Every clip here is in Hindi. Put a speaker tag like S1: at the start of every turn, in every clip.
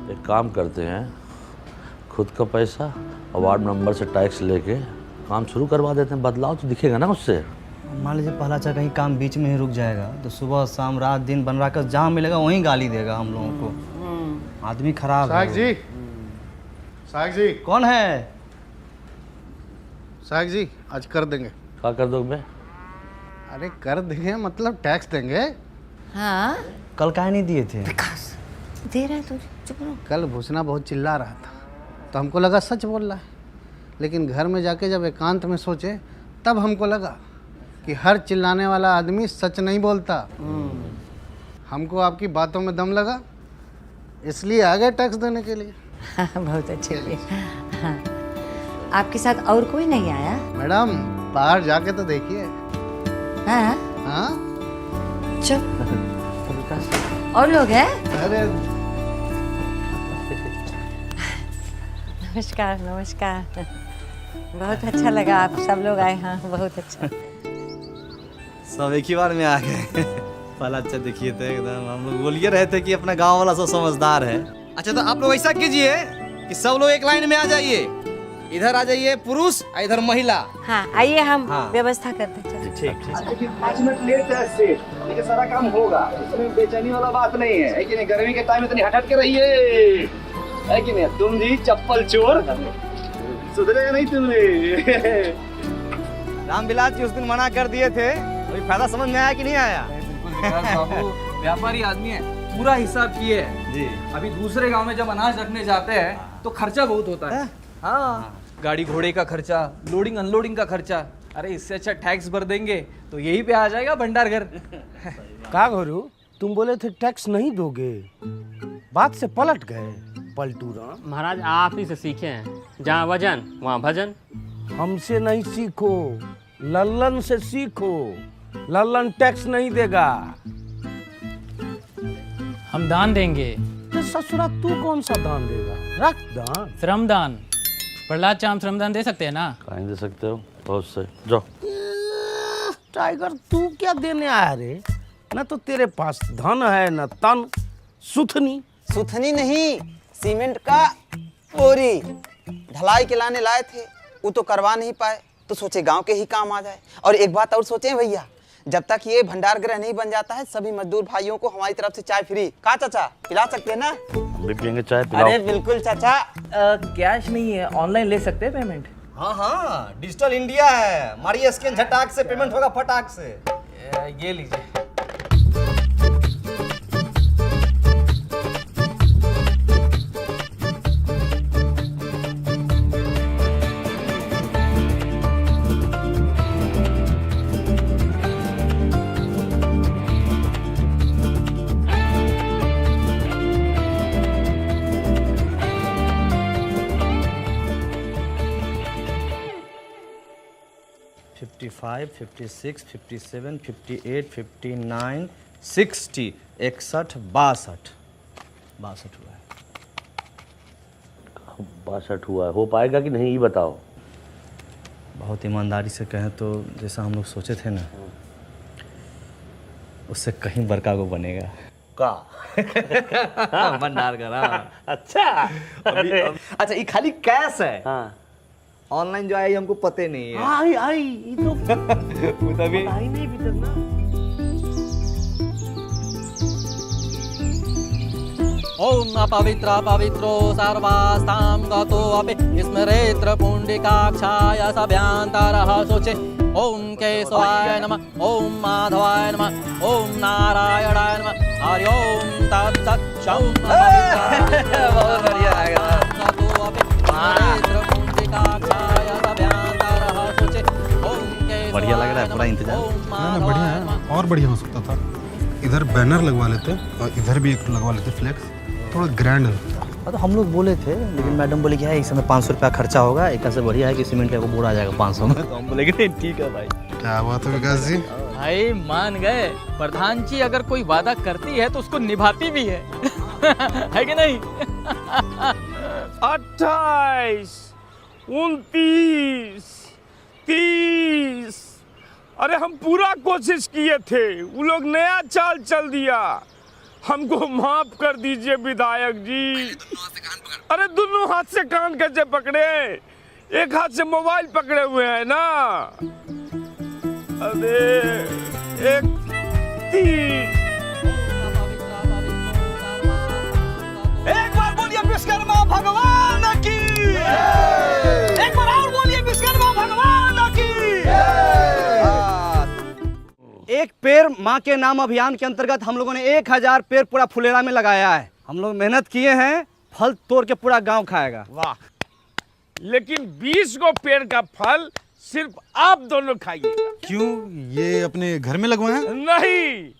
S1: एक काम करते हैं, खुद का पैसा और वार्ड मेंबर से टैक्स लेके काम शुरू करवा देते हैं। बदलाव तो दिखेगा ना उससे।
S2: मान लीजिए पहला अच्छा कहीं काम बीच में ही रुक जाएगा तो सुबह शाम रात दिन बन रहा कर जहाँ मिलेगा वहीं गाली देगा हम लोगों को। आदमी खराब है।
S3: साहब जी
S2: कौन है?
S3: साहब जी आज कर देंगे।
S1: क्या कर दोगे?
S3: अरे कर देंगे मतलब टैक्स देंगे।
S4: हाँ
S2: कल काहे नहीं दिए थे?
S4: दे रहा है तू, चुप रहो।
S3: कल भूसना बहुत चिल्ला रहा था तो हमको लगा सच बोल रहा है, लेकिन घर में जाके जब एकांत में सोचे तब हमको लगा कि हर चिल्लाने वाला आदमी सच नहीं बोलता। हमको आपकी बातों में दम लगा, इसलिए आ गए टैक्स देने के लिए।
S4: हाँ, बहुत अच्छे हुए। हाँ। आपके साथ और कोई नहीं आया?
S3: मैडम बाहर जाके तो देखिए।
S4: हाँ
S3: हाँ
S4: चुप। और लोग हैं?
S3: अरे
S4: नमस्कार नमस्कार। बहुत अच्छा लगा आप सब लोग आए। हाँ बहुत अच्छा।
S2: सब एक ही बार में आ गए। पहला अच्छा देखिए थे एकदम, हम लोग बोलिए रहे थे कि अपना गांव वाला सब समझदार है। अच्छा तो आप लोग ऐसा कीजिए कि सब लोग एक लाइन में आ जाइए, इधर आ जाइए पुरुष इधर महिला।
S4: हाँ आइए हम व्यवस्था करते हैं।
S2: ठीक ठीक।
S5: लेकिन 5 मिनट लेट है सेठ, लेकिन सारा काम होगा, इसमें बेचैनी वाला बात नहीं है कि नहीं? गर्मी के टाइम इतनी हट के रहिए, है कि नहीं? तुम जी चप्पल चोर, सुधरेगा नहीं तुमने।
S2: रामविलास जी उस दिन मना कर दिए थे, कोई फायदा समझ में आया कि नहीं आया?
S6: बाबू व्यापारी आदमी है, पूरा हिसाब किए है जी। अभी दूसरे गांव में जब अनाज रखने जाते हैं तो खर्चा बहुत होता है। हाँ गाड़ी घोड़े का खर्चा, लोडिंग अनलोडिंग का खर्चा। अरे इससे अच्छा टैक्स भर देंगे तो यही पे आ जाएगा भंडार घर।
S7: का गुरु तुम बोले थे टैक्स नहीं दोगे, बात से पलट गए पलटू राम।
S8: महाराज आप ही से सीखे हैं, जहाँ वजन वहाँ भजन।
S7: हमसे नहीं सीखो, लल्लन से सीखो। लल्लन टैक्स नहीं देगा।
S8: हम दान देंगे।
S7: तो ससुरा तू कौन सा दान देगा? रख दान।
S8: श्रमदान। प्रहलाद चाम श्रमदान दे सकते हैं ना?
S1: कहीं दे सकते हो, बहुत सही। जाओ।
S7: टाइगर तू क्या देने आया रे? न तो तेरे पास धन है न तन। सुथनी
S9: सुथनी नहीं, सीमेंट का बोरी ढलाई के लाने लाए थे, वो तो करवा नहीं पाए, तो सोचे गांव के ही काम आ जाए। और एक बात और सोचे भैया, जब तक ये भंडार गृह नहीं बन जाता है सभी मजदूर भाइयों को हमारी तरफ से चाय फ्री। कहा चाचा पिला सकते हैं ना?
S1: हम भी पियेंगे चाय, पिलाओ।
S9: अरे बिल्कुल चाचा।
S6: कैश नहीं है, ऑनलाइन ले सकते हैं पेमेंट।
S2: हाँ हाँ डिजिटल इंडिया है, मारिए स्कैन झटाक से पेमेंट होगा फटाक से।
S6: ये लीजिए।
S2: फाइव 56 57 58 59 60 61 62 हुआ है।
S1: 62 हुआ है, हो पाएगा कि नहीं ये बताओ।
S2: बहुत ईमानदारी से कहें तो जैसा हम लोग सोचे थे ना, उससे कहीं बड़का को बनेगा
S1: का
S2: भंडार का।
S1: अच्छा
S2: अच्छा ये खाली कैश है।
S1: हाँ
S2: ऑनलाइन जो आई हमको पते नहीं है।
S7: आई आई ये तो
S2: तभी
S7: आई नहीं भी तक ना।
S8: ओम अपवित्र पवित्रो सर्वास्तां गतो अपि स्मरेत्र पुण्डिकाक्षाय सभ्यांतरः शोचे। ओम केशवाय नमः, ओम माधवाय नमः, ओम नारायणाय नमः। हरि ओम तत्सत्।
S2: बहुत बढ़िया लगा।
S8: गतो अपि स्मरेत्र पुण्डिकाक्षाय सभ्यांतरः शोचे। ओम केशवाय
S2: बढ़िया लग रहा है पूरा इंतजाम।
S3: ना बढ़िया है, और बढ़िया हो सकता था। इधर बैनर लगवा लेते और इधर भी एक लगवा लेते फ्लेक्स, थोड़ा ग्रैंड है।
S2: तो हम लोग बोले थे, लेकिन मैडम बोले कि है इस समय 500 रुपया खर्चा होगा, एक से बढ़िया है कि सीमेंट का बोरा आ जाएगा 500 में। तो हम बोले कि ठीक है भाई।
S3: क्या बात है विकास जी?
S8: भाई मान गए, प्रधान जी अगर कोई वादा करती है तो उसको निभाती भी है। है कि नहीं?
S7: 28 29 30। अरे हम पूरा कोशिश किए थे, वो लोग नया चाल चल दिया। हमको माफ कर दीजिए विधायक जी। अरे दोनों हाथ से कान कैसे पकड़े? एक हाथ से मोबाइल पकड़े हुए हैं ना। अरे एक
S2: एक बार बोलिए विश्वकर्मा भगवान की, एक बार और बोलिए विश्वकर्मा भगवान की। एक पेड़ माँ के नाम अभियान के अंतर्गत हम लोगों ने 1000 पेड़ पूरा फुलेरा में लगाया है। हम लोग मेहनत किए हैं, फल तोड़ के पूरा गांव खाएगा।
S7: वाह, लेकिन 20 गो पेड़ का फल सिर्फ आप दोनों खाइएगा।
S10: क्यों, ये अपने घर में लगवाए हैं?
S7: नहीं,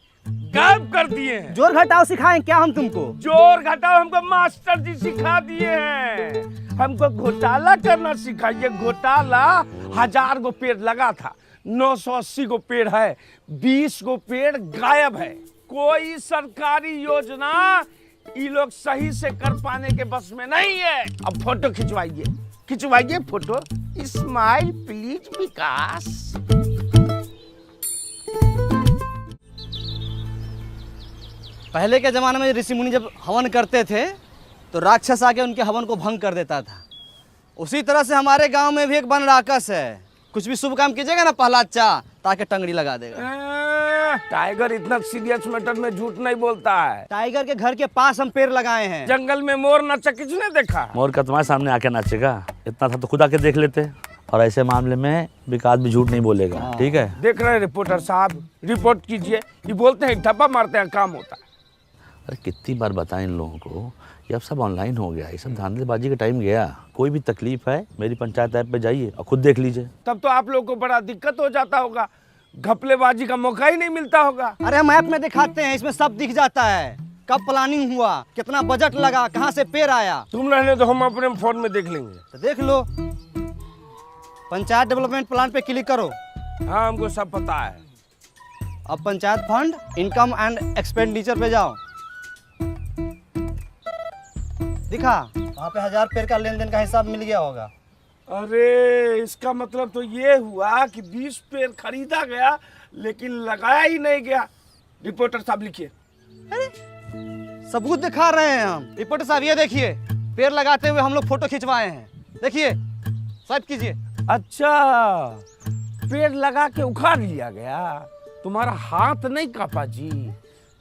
S7: गायब कर दिए हैं।
S2: जोर घटाओ सिखाएं क्या हम तुमको?
S7: जोर घटाओ हमको मास्टर जी सिखा दिए हैं। हमको घोटाला करना सिखाइए। घोटाला 1000 गो पेड़ लगा था, 980 गो पेड़ है, 20 गो पेड़ गायब है। कोई सरकारी योजना ये लोग सही से कर पाने के बस में नहीं है। अब फोटो खिंचवाइए, खिंचवाइए फोटो। स्माइल प्लीज विकास।
S2: पहले के जमाने में ऋषि मुनि जब हवन करते थे तो राक्षस आके उनके हवन को भंग कर देता था। उसी तरह से हमारे गांव में भी एक वन राक्षस है। कुछ भी शुभ काम कीजिएगा ना प्रहलाद चा, ताकि टंगड़ी लगा देगा।
S7: टाइगर इतना सीरियस मैटर में झूठ नहीं बोलता है।
S2: टाइगर के घर के पास हम पेड़ लगाए हैं।
S7: जंगल में मोर नाचा किसने देखा?
S1: मोर का तुम्हारे सामने आके नाचेगा? इतना था तो खुद आके देख लेते। और ऐसे मामले में विकास भी झूठ नहीं बोलेगा, ठीक है?
S7: देख रहे हैं रिपोर्टर साहब, रिपोर्ट कीजिए। ये बोलते हैं ठप्पा मारते हैं, काम होता है।
S1: अरे कितनी बार बताएं इन लोगों को, ये अब सब ऑनलाइन हो गया, ये सब धांधलेबाजी का टाइम गया। कोई भी तकलीफ है मेरी पंचायत ऐप पे जाइए और खुद देख लीजिए।
S7: तब तो आप लोग को बड़ा दिक्कत हो जाता होगा, घपलेबाजी का मौका ही नहीं मिलता होगा।
S2: अरे हम ऐप में दिखाते हैं, इसमें सब दिख जाता है। कब प्लानिंग हुआ, कितना बजट लगा, कहाँ से पेड़ आया।
S7: तुम रहने तो हम अपने फोन में देख लेंगे।
S2: तो देख लो, पंचायत डेवलपमेंट प्लान पे क्लिक करो।
S7: हाँ, हमको सब पता है।
S2: अब panchayat fund income and expenditure पे जाओ। दिखा वहाँ पे 1000 पेड़ का लेन देन का हिसाब मिल गया होगा।
S7: अरे इसका मतलब तो ये हुआ कि 20 पेड़ खरीदा गया लेकिन लगाया ही नहीं गया। रिपोर्टर साहब लिखिए।
S2: अरे सबूत दिखा रहे हैं हम। रिपोर्टर साहब ये देखिए, पेड़ लगाते हुए हम लोग फोटो खिंचवाए हैं। देखिए, स्वाइप कीजिए।
S7: अच्छा, पेड़ लगा के उखाड़ लिया गया। तुम्हारा हाथ नहीं कापा जी।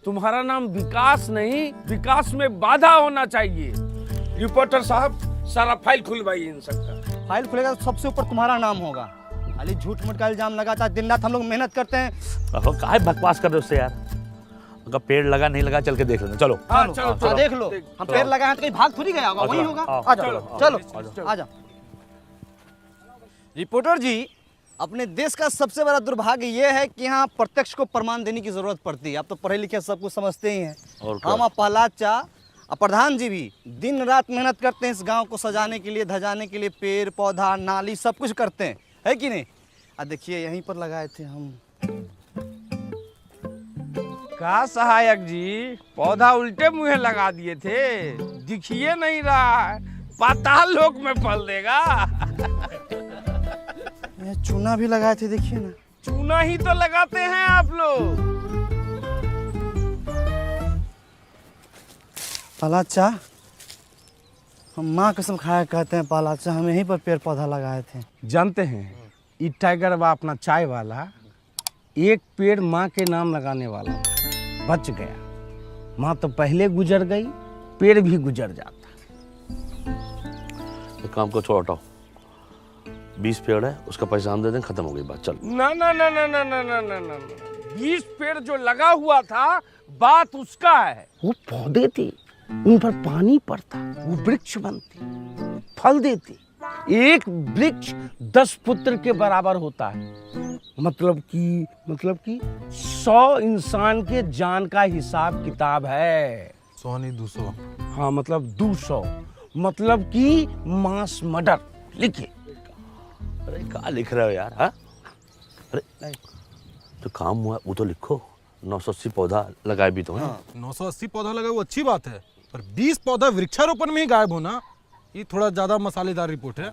S7: तुम्हारा नाम विकास नहीं, विकास में बाधा होना चाहिए। रिपोर्टर साहब सारा फाइल खुलवाइए इन सबका।
S2: फाइल खुलेगा तो सबसे ऊपर तुम्हारा नाम होगा। खाली झूठ मूठ का इल्जाम लगाता है। दिन रात हम लोग मेहनत करते हैं।
S1: काहे बकवास कर रहे हो उससे यार? अगर पेड़ लगा नहीं लगा चल के देख लेना। चलो
S7: हाँ, चलो
S2: देख लो। हम पेड़ लगाए हैं तो कहीं भाग थोड़ी गया होगा, वही होगा। आ जाओ, चलो आ जाओ। रिपोर्टर जी, अपने देश का सबसे बड़ा दुर्भाग्य ये है कि यहाँ प्रत्यक्ष को प्रमाण देने की जरूरत पड़ती है। आप तो पढ़े लिखे सब कुछ समझते ही हैं। हम प्रहलाद चा और प्रधान जी भी दिन रात मेहनत करते हैं इस गांव को सजाने के लिए, धजाने के लिए। पेड़ पौधा नाली सब कुछ करते हैं, है कि नहीं? देखिए यहीं पर लगाए थे हम।
S7: का सहायक जी, पौधा उल्टे मुंह लगा दिए थे, दिखिए नहीं रहा है। पाताल लोक में फल देगा।
S2: चूना भी लगाए थे, देखिए ना।
S7: चूना ही तो लगाते हैं आप लोग।
S2: प्रहलाद चा, हम माँ कसम खाया कहते हैं प्रहलाद चा, हम यहीं पर पेड़ पौधा लगाए थे।
S7: जानते हैं, ये टाइगर बा अपना चाय वाला, एक पेड़ माँ के नाम लगाने वाला था, बच गया। माँ तो पहले गुजर गई, पेड़ भी गुजर जाता।
S1: काम को छोड़ हटाओ। 20 पेड़ है, उसका पैसा हम दे दें, खत्म हो गई बात। चल।
S7: ना ना ना ना ना ना ना ना ना 20 पेड़ जो लगा हुआ था, बात उसका है। वो पौधे थे, उन पर पानी पड़ता, वो वृक्ष बनते, फल देते। एक वृक्ष 10 पुत्र के बराबर होता है। मतलब कि 100 इंसान के जान का हिसाब किताब है।
S10: 100 नहीं 200।
S7: हाँ, मतलब 200, मतलब कि मास मर्डर। लिखिए।
S1: अरे क्या लिख रहे हो यार? हाँ, अरे जो काम हुआ वो तो लिखो। 980 पौधा लगाए भी तो हैं।
S10: 980 पौधा लगा वो अच्छी बात है, पर 20 पौधा वृक्षारोपण में ही गायब होना, ये थोड़ा ज्यादा मसालेदार रिपोर्ट है।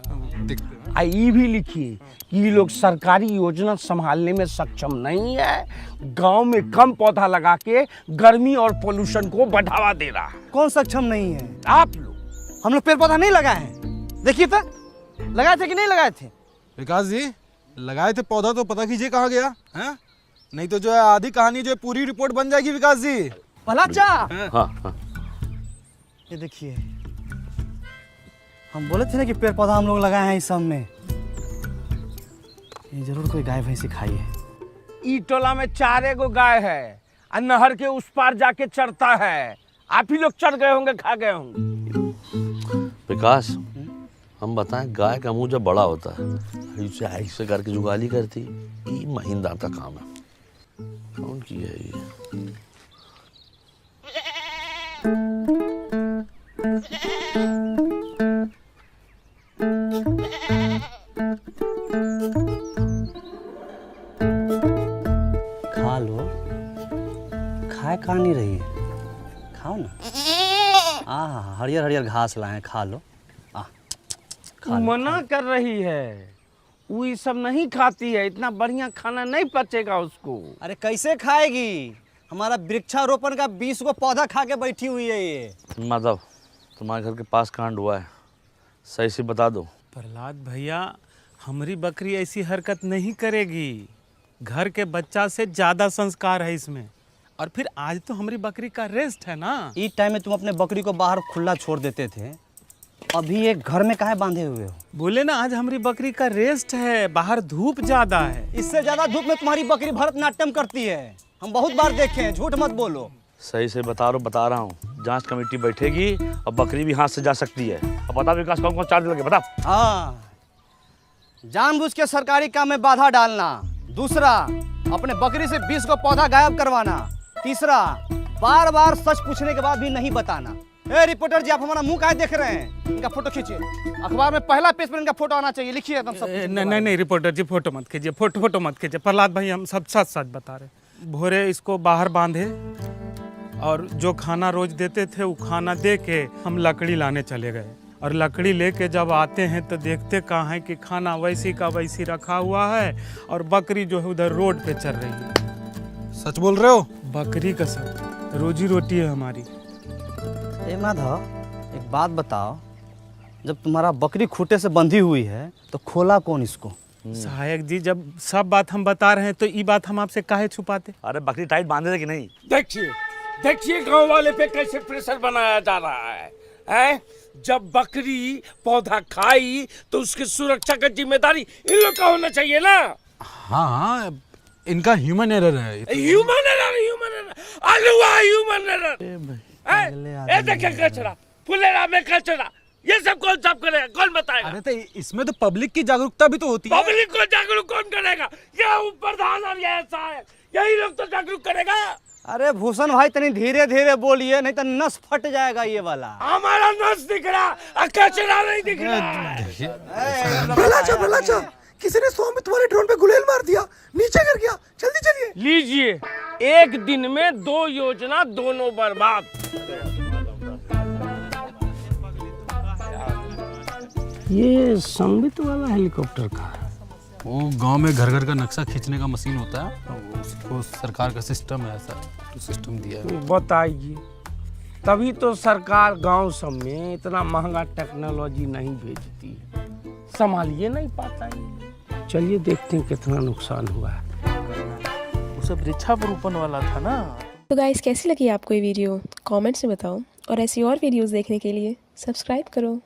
S10: देखते हैं।
S7: ये भी लिखिए कि ये लोग सरकारी योजना संभालने में सक्षम नहीं है, गांव में कम पौधा लगा के गर्मी और पोल्यूशन को बढ़ावा दे रहा है।
S2: कौन सक्षम नहीं है?
S7: आप लोग।
S2: हम लोग पेड़ पौधा नहीं लगाए हैं। देखिए तो लगाए थे कि नहीं लगाए थे?
S10: विकास जी लगाए थे पौधा तो पता कीजिए कहाँ गया है, नहीं तो जो है आधी कहानी जो है पूरी रिपोर्ट बन जाएगी विकास जी।
S2: पलाचा
S1: हाँ।
S2: ये देखिए, हम बोले थे ना कि पेड़ पौधा हम लोग लगाए हैं इस सब में। ये जरूर कोई गाय भैंसी खाई है।
S7: ई टोला में 4 गो गाय है और नहर के उस पार जाके चरता है। आप ही लोग चढ़ गए होंगे, खा गए होंगे।
S1: विकास हम बताएं, गाय का मुंह जब बड़ा होता है इसे ऐसे करके जुगाली करती, ये महीनदार का काम है। कौन की है ये?
S2: खा लो, खाए खा नहीं रही है, खाओ ना। हरियर हरियर घास लाए हैं, खा लो।
S7: मना कर रही है, वो ये सब नहीं खाती है, इतना बढ़िया खाना नहीं पचेगा उसको।
S2: अरे कैसे खाएगी? हमारा वृक्षारोपण का 20 गो पौधा खा के बैठी हुई है ये।
S1: माधव, तुम्हारे घर के पास कांड हुआ है, सही से बता दो।
S11: प्रहलाद भैया, हमारी बकरी ऐसी हरकत नहीं करेगी। घर के बच्चा से ज्यादा संस्कार है इसमें। और फिर आज तो हमारी बकरी का रेस्ट है ना।
S2: इस टाइम में तुम अपने बकरी को बाहर खुला छोड़ देते थे, अभी एक घर में काहे बांधे हुए हो?
S11: बोले ना आज हमारी बकरी का रेस्ट है, बाहर धूप ज्यादा है।
S2: इससे ज्यादा धूप में तुम्हारी बकरी भरतनाट्यम करती है, हम बहुत बार देखे हैं, झूठ मत बोलो।
S1: सही से बता रहा हूँ, जांच कमेटी बैठेगी और बकरी भी हाथ से जा सकती है। अब बता विकास, कौन कौन चार्ज लगे बता।
S2: हाँ, जानबूझ के सरकारी काम में बाधा डालना। दूसरा, अपने बकरी से 20 को पौधा गायब करवाना। तीसरा, बार बार सच पूछने के बाद भी नहीं बताना। ए रिपोर्टर जी, आप हमारा मुंह काहे देख रहे हैं? इनका फोटो खींचिए, अखबार में पहला पेज पर इनका फोटो आना चाहिए। लिखिए एकदम सब।
S11: नहीं रिपोर्टर जी, फोटो मत खींचिए, फोटो मत खींचिए। प्रहलाद भाई, हम सब सच बता रहे। भोरे इसको बाहर बांधे और जो खाना रोज देते थे वो खाना दे के हम लकड़ी लाने चले गए। और लकड़ी लेके जब आते हैं तो देखते कहाँ है कि खाना वैसी का वैसी रखा हुआ है और बकरी जो है उधर रोड पे चल रही है।
S10: सच बोल रहे हो?
S11: बकरी का सब रोजी रोटी है हमारी।
S2: ए माधव, एक बात बताओ, जब तुम्हारा बकरी खूंटे से बंधी हुई है तो खोला कौन इसको?
S11: सहायक जी, जब सब बात हम बता रहे हैं तो ये बात हम आपसे काहे छुपाते?
S1: अरे बकरी टाइट बांधे थे कि नहीं?
S7: देखिए गांव वाले पे कैसे प्रेशर बनाया जा रहा है? जब बकरी पौधा खाई तो उसकी सुरक्षा का जिम्मेदारी इन लोग का होना चाहिए ना।
S10: हाँ, इनका ह्यूमन एरर है।
S7: Human error. देखिए कचरा, फुलेरा में कचरा, ये सब कौन साफ करेगा? कौन बताएगा?
S10: अरे तो इसमें तो पब्लिक की जागरूकता भी तो होती है।
S7: पब्लिक को जागरूक कौन करेगा? ये प्रधान और ये सहायक, यही लोग तो जागरूक करेगा।
S2: अरे भूषण भाई, तनी धीरे धीरे बोलिए, नहीं तो नस फट जाएगा ये वाला।
S7: हमारा नस दिख रहा, कचरा नहीं दिख रहा।
S5: किसी ने 100 में तुम्हारे ड्रोन पे गुलेल मार दिया, नीचे गिर गया। जल्दी चलिए।
S7: लीजिए, एक दिन में 2 योजना, दोनों बर्बाद। ये संबित वाला हेलीकॉप्टर का है।
S10: वो गांव में घर घर का नक्शा खींचने का मशीन होता है, तो उसको सरकार का सिस्टम है, ऐसा तो सिस्टम दिया है।
S7: बताइए, तभी तो सरकार गांव सब में इतना महंगा टेक्नोलॉजी नहीं भेजती है, संभालिए नहीं पाता है। चलिए देखते हैं कितना नुकसान हुआ है।
S6: वो सब वृक्षारोपण वाला था ना।
S12: तो गाइस, कैसी लगी आपको ये वीडियो? कमेंट्स में बताओ और ऐसी और वीडियोस देखने के लिए सब्सक्राइब करो।